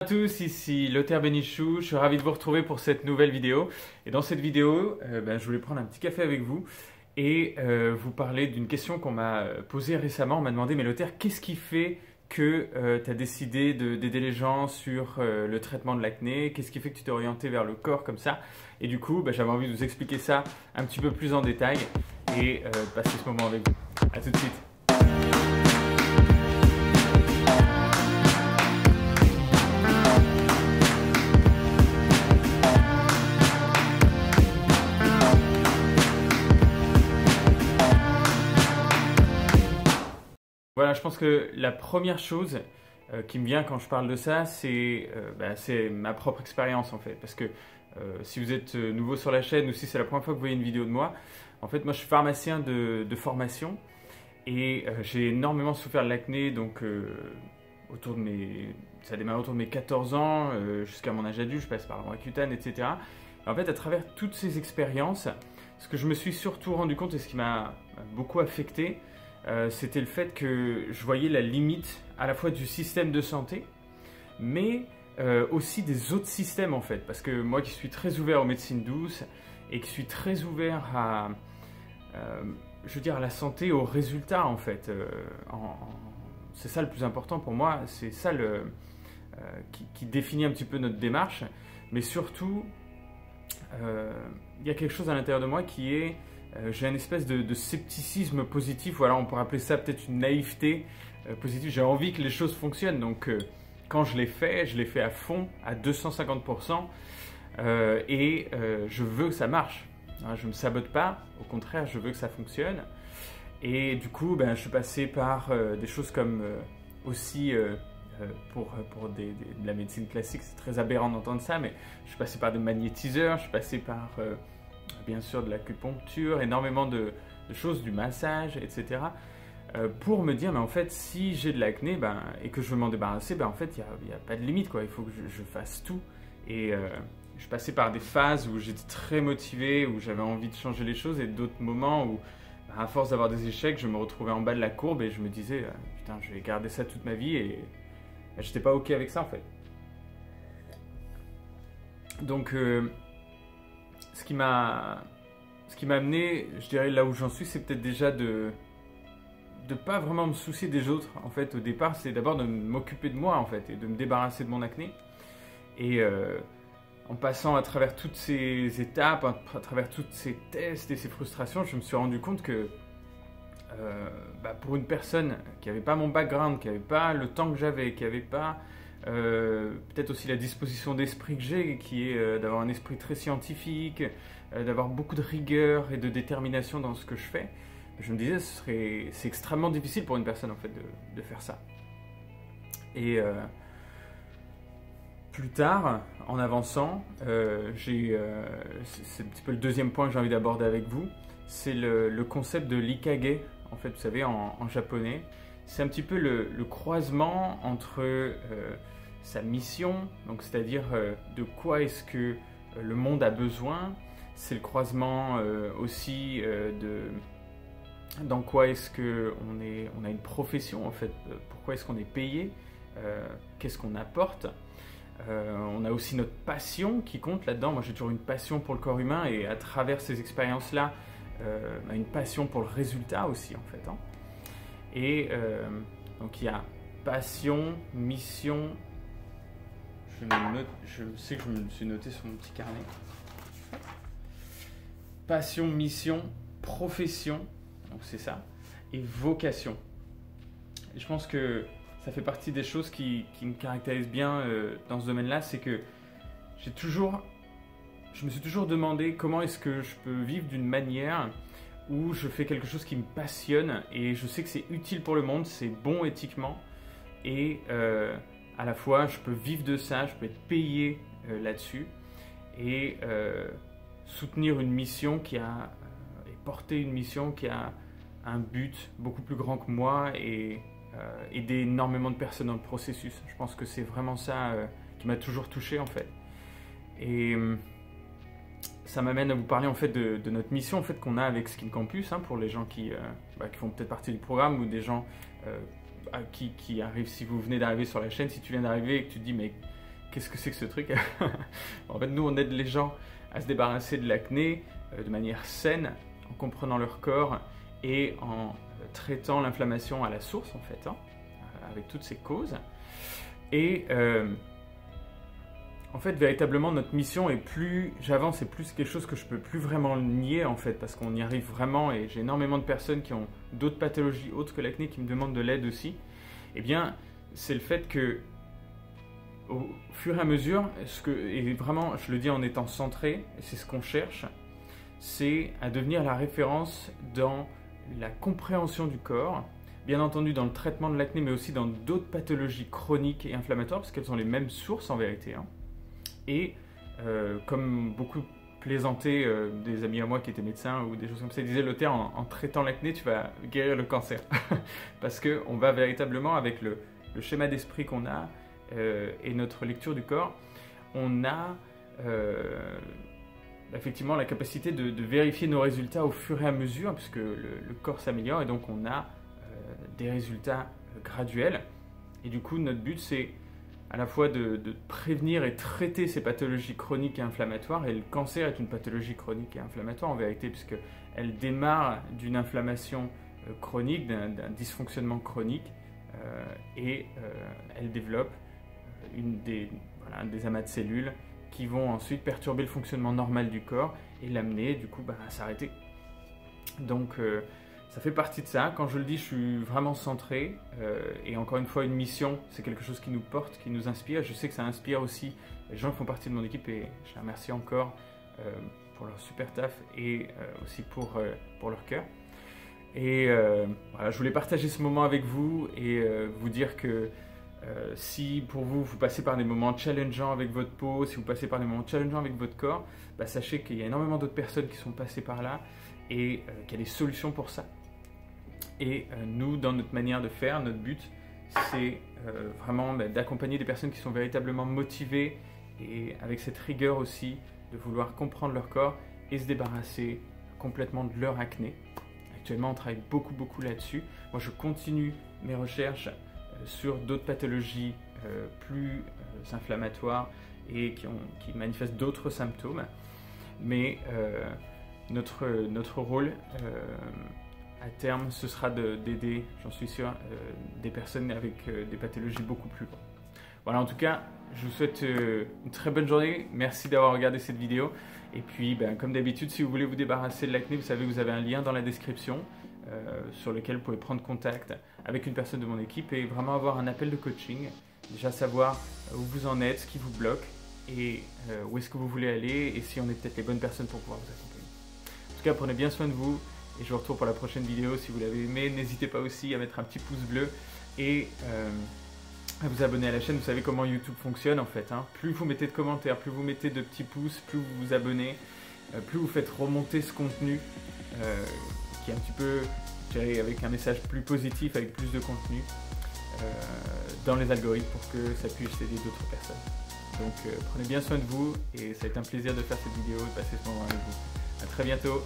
À tous, ici Lothar Benichou, je suis ravi de vous retrouver pour cette nouvelle vidéo. Et dans cette vidéo, je voulais prendre un petit café avec vous et vous parler d'une question qu'on m'a posée récemment. On m'a demandé, mais Lothar, qu'est-ce qui fait que tu as décidé d'aider les gens sur le traitement de l'acné? Qu'est-ce qui fait que tu t'es orienté vers le corps comme ça? Et du coup, j'avais envie de vous expliquer ça un petit peu plus en détail et passer ce moment avec vous. A tout de suite. Voilà, je pense que la première chose qui me vient quand je parle de ça, c'est ma propre expérience en fait. Parce que si vous êtes nouveau sur la chaîne ou si c'est la première fois que vous voyez une vidéo de moi, en fait, moi je suis pharmacien de formation et j'ai énormément souffert de l'acné, donc ça a démarré autour de mes 14 ans jusqu'à mon âge adulte, je passe par Roaccutane, etc. Et en fait, à travers toutes ces expériences, ce que je me suis surtout rendu compte et ce qui m'a beaucoup affecté, c'était le fait que je voyais la limite à la fois du système de santé, mais aussi des autres systèmes en fait. Parce que moi qui suis très ouvert aux médecines douces et qui suis très ouvert à, à la santé, aux résultats en fait. C'est ça le plus important pour moi, c'est ça qui définit un petit peu notre démarche. Mais surtout, il y a quelque chose à l'intérieur de moi qui est... j'ai une espèce de scepticisme positif, voilà, on pourrait appeler ça peut-être une naïveté positive. J'ai envie que les choses fonctionnent, donc quand je l'ai fait à fond, à 250%, je veux que ça marche. Je ne me sabote pas, au contraire, je veux que ça fonctionne. Et du coup, je suis passé par des choses comme aussi... pour de la médecine classique, c'est très aberrant d'entendre ça, mais je suis passé par des magnétiseurs, je suis passé par... bien sûr de l'acupuncture, énormément de choses, du massage, etc. Pour me dire, mais en fait, si j'ai de l'acné et que je veux m'en débarrasser, en fait, il n'y a pas de limite, quoi. Il faut que je fasse tout. Et je passais par des phases où j'étais très motivé, où j'avais envie de changer les choses, et d'autres moments où, à force d'avoir des échecs, je me retrouvais en bas de la courbe et je me disais, putain, je vais garder ça toute ma vie, et j'étais pas OK avec ça, en fait. Donc... ce qui m'a amené, je dirais, là où j'en suis, c'est peut-être déjà de pas vraiment me soucier des autres. En fait, au départ, c'est d'abord de m'occuper de moi, en fait, et de me débarrasser de mon acné. Et en passant à travers toutes ces étapes, à travers tous ces tests et ces frustrations, je me suis rendu compte que pour une personne qui n'avait pas mon background, qui n'avait pas le temps que j'avais, qui n'avait pas... peut-être aussi la disposition d'esprit que j'ai, qui est d'avoir un esprit très scientifique, d'avoir beaucoup de rigueur et de détermination dans ce que je fais. Je me disais, c'est extrêmement difficile pour une personne en fait de faire ça. Et plus tard, en avançant, c'est un petit peu le deuxième point que j'ai envie d'aborder avec vous, c'est le concept de l'ikage, en fait, vous savez, en japonais. C'est un petit peu le croisement entre sa mission, donc c'est-à-dire de quoi est-ce que le monde a besoin. C'est le croisement aussi dans quoi est-ce qu'on a une profession en fait, pourquoi est-ce qu'on est payé, qu'est-ce qu'on apporte. On a aussi notre passion qui compte là-dedans. Moi j'ai toujours une passion pour le corps humain et à travers ces expériences-là, une passion pour le résultat aussi en fait. Et donc il y a passion, mission... Je sais que je me suis noté sur mon petit carnet. Passion, mission, profession, donc c'est ça, et vocation. Et je pense que ça fait partie des choses qui me caractérisent bien dans ce domaine-là, c'est que je me suis toujours demandé comment est-ce que je peux vivre d'une manière où je fais quelque chose qui me passionne et je sais que c'est utile pour le monde, c'est bon éthiquement et à la fois je peux vivre de ça, je peux être payé là-dessus et soutenir une mission et porter une mission qui a un but beaucoup plus grand que moi et aider énormément de personnes dans le processus. Je pense que c'est vraiment ça qui m'a toujours touché en fait. Et ça m'amène à vous parler en fait de notre mission en fait qu'on a avec Skin Campus pour les gens qui font peut-être partie du programme ou des gens qui arrivent, si vous venez d'arriver sur la chaîne, si tu viens d'arriver et que tu te dis mais qu'est-ce que c'est que ce truc? En fait, nous, on aide les gens à se débarrasser de l'acné de manière saine, en comprenant leur corps et en traitant l'inflammation à la source, en fait, hein, avec toutes ses causes. Et en fait, véritablement, notre mission est plus j'avance, c'est plus quelque chose que je peux plus vraiment nier, en fait, parce qu'on y arrive vraiment, et j'ai énormément de personnes qui ont d'autres pathologies autres que l'acné qui me demandent de l'aide aussi. Eh bien, c'est le fait que, au fur et à mesure, et vraiment, je le dis en étant centré, et c'est ce qu'on cherche, c'est à devenir la référence dans la compréhension du corps, bien entendu dans le traitement de l'acné, mais aussi dans d'autres pathologies chroniques et inflammatoires, parce qu'elles ont les mêmes sources en vérité, hein. Et comme beaucoup plaisantaient des amis à moi qui étaient médecins ou des choses comme ça, ils disaient, Lothaire, en traitant l'acné, tu vas guérir le cancer. Parce qu'on va véritablement, avec le schéma d'esprit qu'on a et notre lecture du corps, on a effectivement la capacité de vérifier nos résultats au fur et à mesure, puisque le corps s'améliore, et donc on a des résultats graduels. Et du coup, notre but, c'est à la fois de prévenir et traiter ces pathologies chroniques et inflammatoires. Et le cancer est une pathologie chronique et inflammatoire en vérité, puisqu'elle démarre d'une inflammation chronique, d'un dysfonctionnement chronique, et elle développe des amas de cellules qui vont ensuite perturber le fonctionnement normal du corps et l'amener du coup à s'arrêter. Donc ça fait partie de ça. Quand je le dis, je suis vraiment centré. Et encore une fois, une mission, c'est quelque chose qui nous porte, qui nous inspire. Je sais que ça inspire aussi les gens qui font partie de mon équipe, et je les remercie encore pour leur super taf et aussi pour leur cœur. Et voilà, je voulais partager ce moment avec vous et vous dire que si pour vous, vous passez par des moments challengeants avec votre peau, si vous passez par des moments challengeants avec votre corps, sachez qu'il y a énormément d'autres personnes qui sont passées par là et qu'il y a des solutions pour ça. Et nous, dans notre manière de faire, notre but, c'est vraiment d'accompagner des personnes qui sont véritablement motivées et avec cette rigueur aussi de vouloir comprendre leur corps et se débarrasser complètement de leur acné. Actuellement, on travaille beaucoup là-dessus. Moi, je continue mes recherches sur d'autres pathologies plus inflammatoires et qui manifestent d'autres symptômes. Mais notre rôle à terme, ce sera d'aider, j'en suis sûr, des personnes avec des pathologies beaucoup plus lourdes. Voilà, en tout cas, je vous souhaite une très bonne journée. Merci d'avoir regardé cette vidéo. Et puis, comme d'habitude, si vous voulez vous débarrasser de l'acné, vous savez, vous avez un lien dans la description sur lequel vous pouvez prendre contact avec une personne de mon équipe et vraiment avoir un appel de coaching. Déjà savoir où vous en êtes, ce qui vous bloque et où est-ce que vous voulez aller et si on est peut-être les bonnes personnes pour pouvoir vous accompagner. En tout cas, prenez bien soin de vous. Et je vous retrouve pour la prochaine vidéo. Si vous l'avez aimé, n'hésitez pas aussi à mettre un petit pouce bleu et à vous abonner à la chaîne. Vous savez comment YouTube fonctionne en fait, hein. Plus vous mettez de commentaires, plus vous mettez de petits pouces, plus vous vous abonnez, plus vous faites remonter ce contenu qui est un petit peu, je dirais, avec un message plus positif, avec plus de contenu dans les algorithmes pour que ça puisse aider d'autres personnes. Donc prenez bien soin de vous et ça a été un plaisir de faire cette vidéo, de passer ce moment avec vous. À très bientôt.